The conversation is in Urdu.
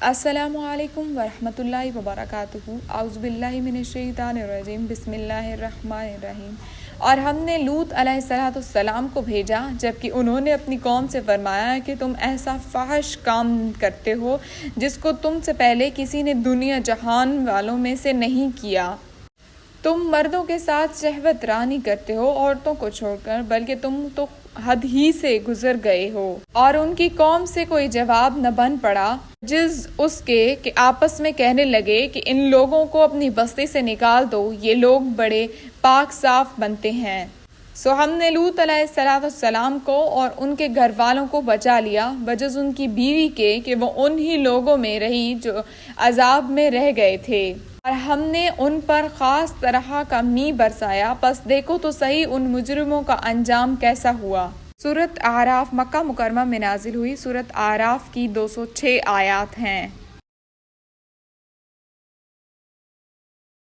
السلام علیکم ورحمۃ اللہ وبرکاتہ۔ اعوذ باللہ من الشیطان الرجیم، بسم اللہ الرحمن الرحیم۔ اور ہم نے لوط علیہ السلام کو بھیجا جبکہ انہوں نے اپنی قوم سے فرمایا کہ تم ایسا فحش کام کرتے ہو جس کو تم سے پہلے کسی نے دنیا جہان والوں میں سے نہیں کیا۔ تم مردوں کے ساتھ شہوت رانی کرتے ہو عورتوں کو چھوڑ کر، بلکہ تم تو حد ہی سے گزر گئے ہو۔ اور ان کی قوم سے کوئی جواب نہ بن پڑا جز اس کے کہ آپس میں کہنے لگے کہ ان لوگوں کو اپنی بستی سے نکال دو، یہ لوگ بڑے پاک صاف بنتے ہیں۔ سو ہم نے لوط علیہ السلام کو اور ان کے گھر والوں کو بچا لیا بجز ان کی بیوی کے کہ وہ انہی لوگوں میں رہی جو عذاب میں رہ گئے تھے، اور ہم نے ان پر خاص طرح کا می برسایا۔ پس دیکھو تو صحیح ان مجرموں کا انجام کیسا ہوا۔ سورۃ اعراف مکہ مکرمہ میں نازل ہوئی۔ سورۃ اعراف کی 206 آیات ہیں۔